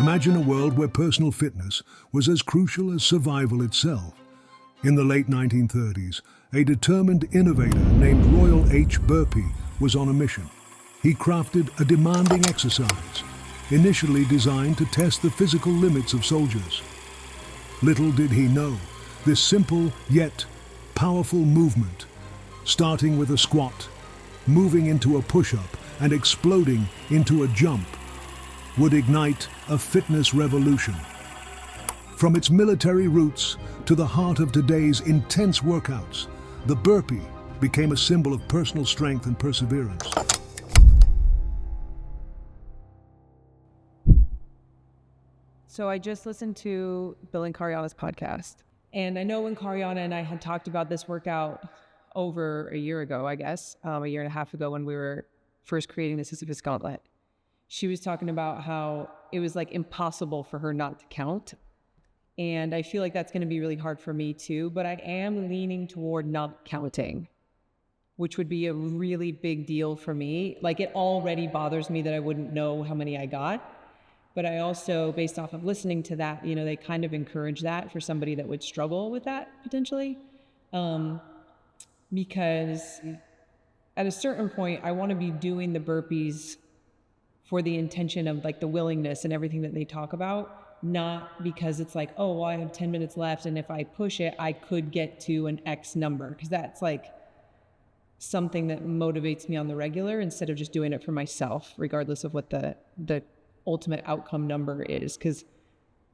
Imagine a world where personal fitness was as crucial as survival itself. In the late 1930s, a determined innovator named Royal H. Burpee was on a mission. He crafted a demanding exercise, initially designed to test the physical limits of soldiers. Little did he know, this simple yet powerful movement, starting with a squat, moving into a push-up, and exploding into a jump, would ignite a fitness revolution. From its military roots to the heart of today's intense workouts, the burpee became a symbol of personal strength and perseverance. So I just listened to Bill and Karyana's podcast. And I know when Karyana and I had talked about this workout over a year ago, I guess, a year and a half ago when we were first creating the Sisyphus Gauntlet, she was talking about how it was like impossible for her not to count. And I feel like that's going to be really hard for me too, but I am leaning toward not counting, which would be a really big deal for me. Like, it already bothers me that I wouldn't know how many I got. But I also, based off of listening to that, you know, they kind of encourage that for somebody that would struggle with that potentially. Because at a certain point, I want to be doing the burpees for the intention of like the willingness and everything that they talk about, not because it's like, oh, well, I have 10 minutes left, and if I push it, I could get to an X number, because that's like something that motivates me on the regular instead of just doing it for myself, regardless of what the ultimate outcome number is, because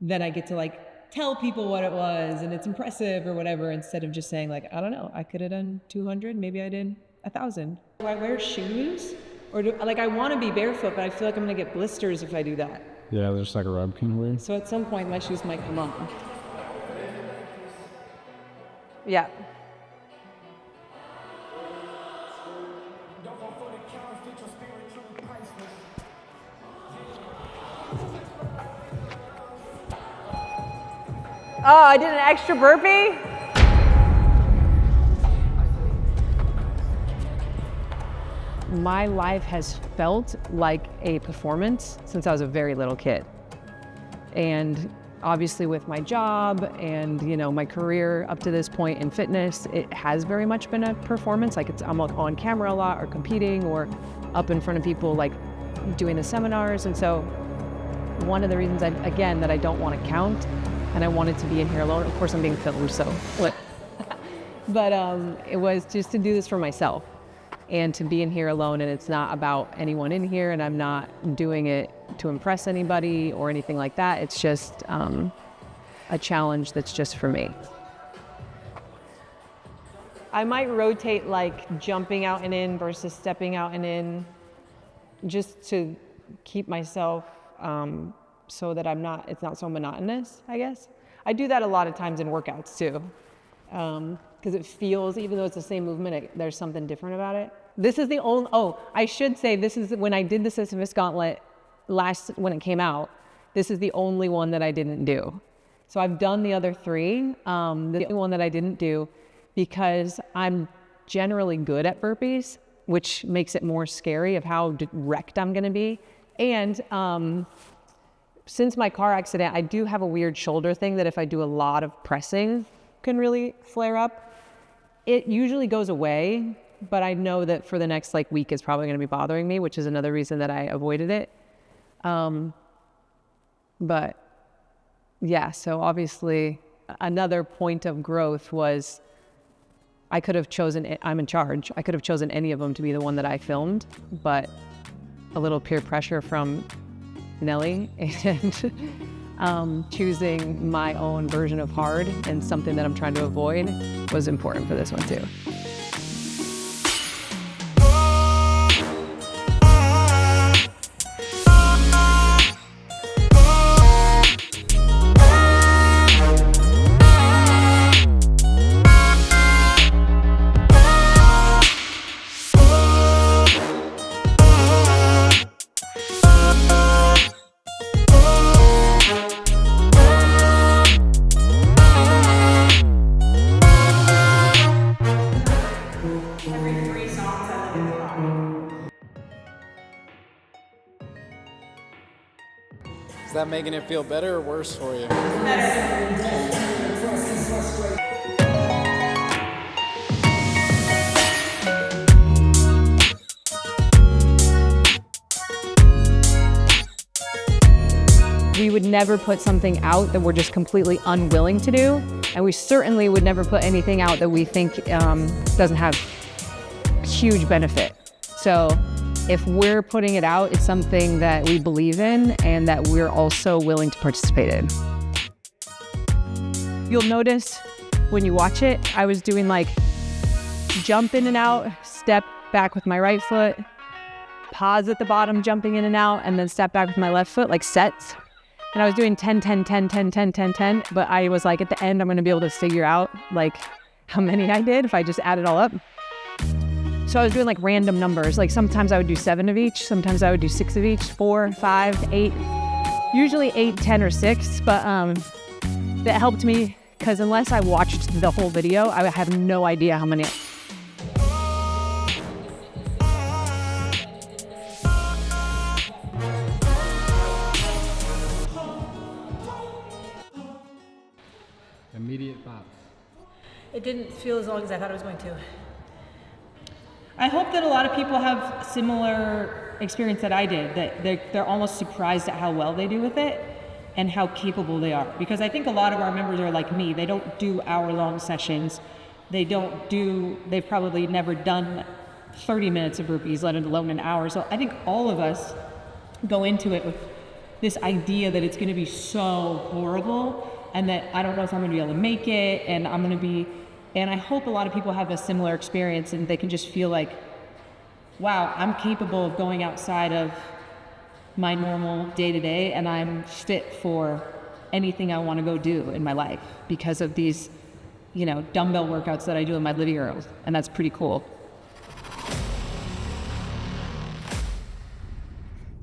then I get to like tell people what it was and it's impressive or whatever, instead of just saying like, I don't know, I could have done 200, maybe I did 1,000. Do I wear shoes? Or I want to be barefoot, but I feel like I'm going to get blisters if I do that. Yeah, there's like a rub can wear. So at some point my shoes might come on. Yeah. Oh, I did an extra burpee? My life has felt like a performance since I was a very little kid. And obviously with my job and, you know, my career up to this point in fitness, it has very much been a performance. Like I'm on camera a lot, or competing, or up in front of people, like doing the seminars. And so one of the reasons that I don't want to count, and I wanted to be in here alone. Of course, I'm being filmed, so what? But it was just to do this for myself and to be in here alone, and it's not about anyone in here, and I'm not doing it to impress anybody or anything like that. It's just a challenge that's just for me. I might rotate like jumping out and in versus stepping out and in, just to keep myself so that it's not so monotonous, I guess. I do that a lot of times in workouts too, because it feels, even though it's the same movement, there's something different about it. This is the only, I should say, this is when I did the Sisyphus Gauntlet when it came out, this is the only one that I didn't do. So I've done the other three, the only one that I didn't do, because I'm generally good at burpees, which makes it more scary of how wrecked I'm gonna be. And since my car accident, I do have a weird shoulder thing that if I do a lot of pressing can really flare up. It usually goes away, but I know that for the next week it's probably gonna be bothering me, which is another reason that I avoided it. But yeah, so obviously another point of growth was I could have chosen, I'm in charge, I could have chosen any of them to be the one that I filmed, but a little peer pressure from Nelly and choosing my own version of hard and something that I'm trying to avoid was important for this one too. that making it feel better or worse for you? We would never put something out that we're just completely unwilling to do. And we certainly would never put anything out that we think doesn't have huge benefit. So if we're putting it out, it's something that we believe in and that we're also willing to participate in. You'll notice when you watch it, I was doing like jump in and out, step back with my right foot, pause at the bottom, jumping in and out, and then step back with my left foot, like sets. And I was doing 10, 10, 10, 10, 10, 10, 10, but I was like, at the end, I'm gonna be able to figure out like how many I did if I just add it all up. So I was doing like random numbers. Like sometimes I would do 7 of each, sometimes I would do 6 of each, 4, 5, 8, usually 8, 10, or 6. But that helped me because unless I watched the whole video, I have no idea how many. Immediate thoughts. It didn't feel as long as I thought it was going to. I hope that a lot of people have similar experience that I did, that they're almost surprised at how well they do with it and how capable they are. Because I think a lot of our members are like me. They don't do hour-long sessions. They've probably never done 30 minutes of burpees, let alone an hour. So I think all of us go into it with this idea that it's gonna be so horrible and that I don't know if I'm gonna be able to make it, and and I hope a lot of people have a similar experience and they can just feel like, wow, I'm capable of going outside of my normal day-to-day and I'm fit for anything I wanna go do in my life because of these, dumbbell workouts that I do in my living room, and that's pretty cool.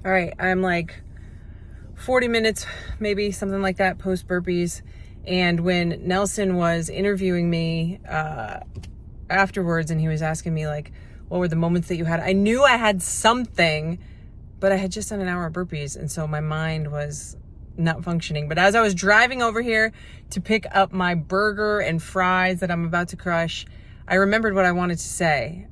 All right, I'm like 40 minutes, maybe something like that, post burpees. And when Nelson was interviewing me afterwards and he was asking me like, what were the moments that you had? I knew I had something, but I had just done an hour of burpees. And so my mind was not functioning. But as I was driving over here to pick up my burger and fries that I'm about to crush, I remembered what I wanted to say.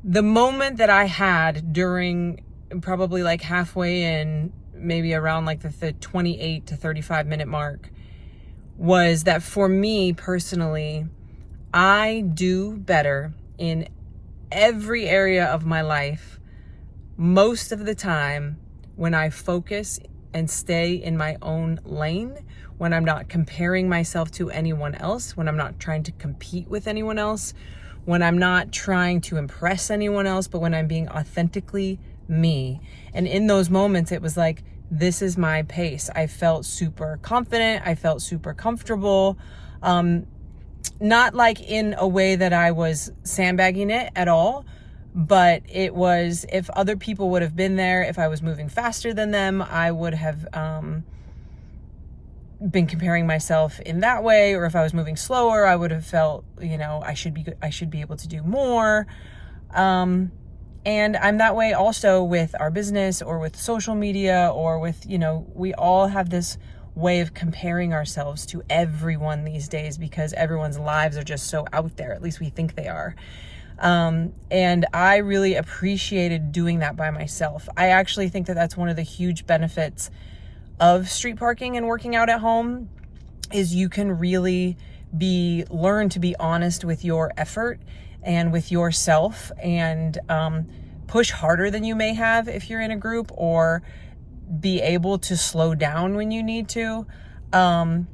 The moment that I had during probably like halfway in, maybe around like the 28 to 35 minute mark, was that for me personally, I do better in every area of my life most of the time when I focus and stay in my own lane, when I'm not comparing myself to anyone else, when I'm not trying to compete with anyone else, when I'm not trying to impress anyone else, but when I'm being authentically me. And in those moments, it was like, this is my pace. I felt super confident. I felt super comfortable. Not like in a way that I was sandbagging it at all, but it was, if other people would have been there, if I was moving faster than them, I would have been comparing myself in that way. Or if I was moving slower, I would have felt, I should be able to do more. And I'm that way also with our business or with social media or with, we all have this way of comparing ourselves to everyone these days because everyone's lives are just so out there. At least we think they are. And I really appreciated doing that by myself. I actually think that that's one of the huge benefits of street parking and working out at home is you can really learn to be honest with your effort and with yourself and push harder than you may have if you're in a group, or be able to slow down when you need to. But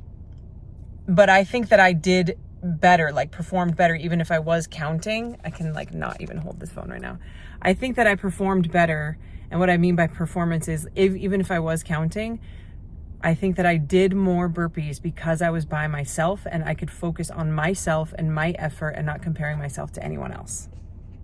I think that I did better, performed better, even if I was counting. I can not even hold this phone right now. I think that I performed better. And what I mean by performance is even if I was counting, I think that I did more burpees because I was by myself and I could focus on myself and my effort and not comparing myself to anyone else.